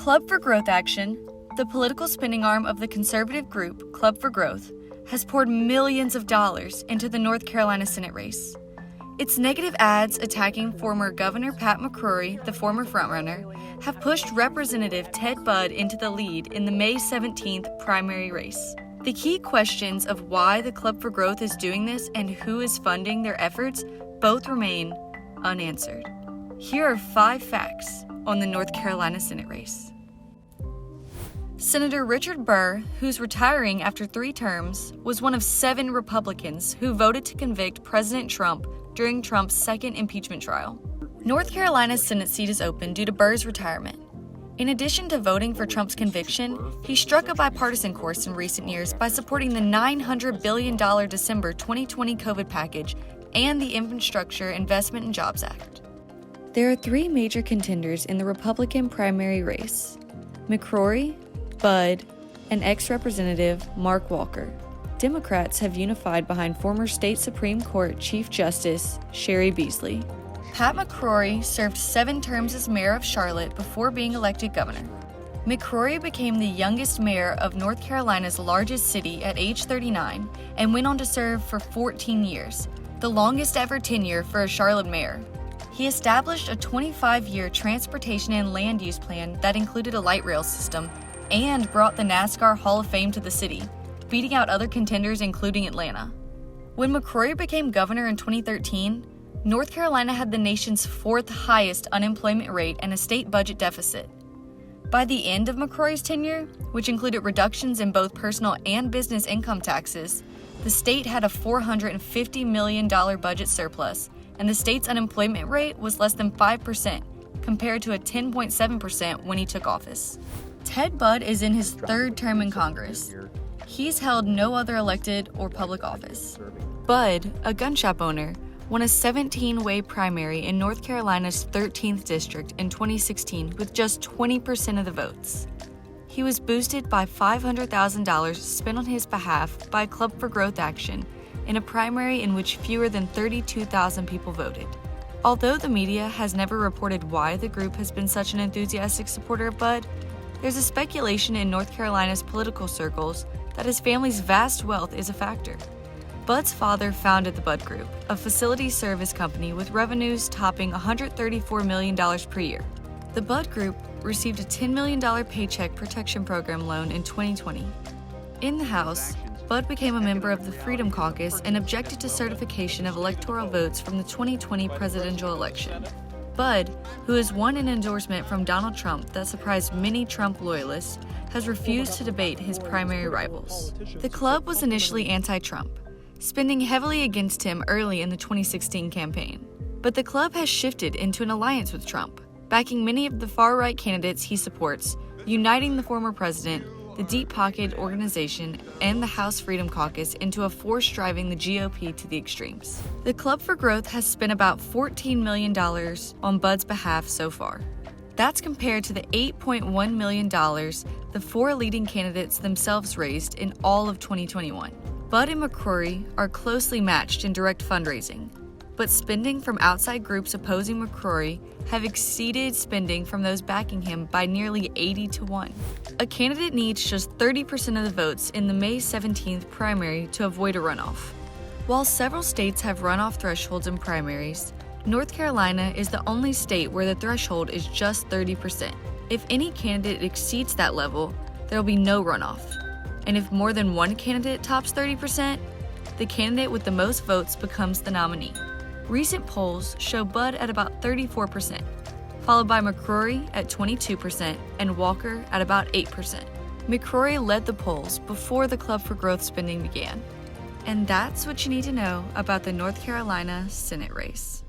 Club for Growth Action, the political spending arm of the conservative group Club for Growth, has poured millions of dollars into the North Carolina Senate race. Its negative ads attacking former Governor Pat McCrory, the former frontrunner, have pushed Representative Ted Budd into the lead in the May 17th primary race. The key questions of why the Club for Growth is doing this and who is funding their efforts both remain unanswered. Here are 5 facts on the North Carolina Senate race. Senator Richard Burr, who's retiring after 3 terms, was one of 7 Republicans who voted to convict President Trump during Trump's second impeachment trial. North Carolina's Senate seat is open due to Burr's retirement. In addition to voting for Trump's conviction, he struck a bipartisan course in recent years by supporting the $900 billion December 2020 COVID package and the Infrastructure Investment and Jobs Act. There are 3 major contenders in the Republican primary race: McCrory, Budd, and ex-Representative Mark Walker. Democrats have unified behind former State Supreme Court Chief Justice Cheri Beasley. Pat McCrory served 7 terms as mayor of Charlotte before being elected governor. McCrory became the youngest mayor of North Carolina's largest city at age 39 and went on to serve for 14 years, the longest ever tenure for a Charlotte mayor. He established a 25-year transportation and land use plan that included a light rail system and brought the NASCAR Hall of Fame to the city, beating out other contenders including Atlanta. When McCrory became governor in 2013, North Carolina had the nation's 4th highest unemployment rate and a state budget deficit. By the end of McCrory's tenure, which included reductions in both personal and business income taxes, the state had a $450 million budget surplus, and the state's unemployment rate was less than 5%, compared to a 10.7% when he took office. Ted Budd is in his 3rd term in Congress. He's held no other elected or public office. Budd, a gun shop owner, won a 17-way primary in North Carolina's 13th district in 2016 with just 20% of the votes. He was boosted by $500,000 spent on his behalf by Club for Growth Action in a primary in which fewer than 32,000 people voted. Although the media has never reported why the group has been such an enthusiastic supporter of Budd, there's a speculation in North Carolina's political circles that his family's vast wealth is a factor. Budd's father founded the Budd Group, a facility service company with revenues topping $134 million per year. The Budd Group received a $10 million Paycheck Protection Program loan in 2020. In the House, Budd became a member of the Freedom Caucus and objected to certification of electoral votes from the 2020 presidential election. Budd, who has won an endorsement from Donald Trump that surprised many Trump loyalists, has refused to debate his primary rivals. The club was initially anti-Trump, spending heavily against him early in the 2016 campaign. But the club has shifted into an alliance with Trump, backing many of the far-right candidates he supports, uniting the former president, the Deep Pocket organization, and the House Freedom Caucus into a force driving the GOP to the extremes. The Club for Growth has spent about $14 million on Budd's behalf so far. That's compared to the $8.1 million the 4 leading candidates themselves raised in all of 2021. Budd and McCrory are closely matched in direct fundraising, but spending from outside groups opposing McCrory have exceeded spending from those backing him by nearly 80-1. A candidate needs just 30% of the votes in the May 17th primary to avoid a runoff. While several states have runoff thresholds in primaries, North Carolina is the only state where the threshold is just 30%. If any candidate exceeds that level, there will be no runoff. And if more than one candidate tops 30%, the candidate with the most votes becomes the nominee. Recent polls show Budd at about 34%, followed by McCrory at 22% and Walker at about 8%. McCrory led the polls before the Club for Growth spending began. And that's what you need to know about the North Carolina Senate race.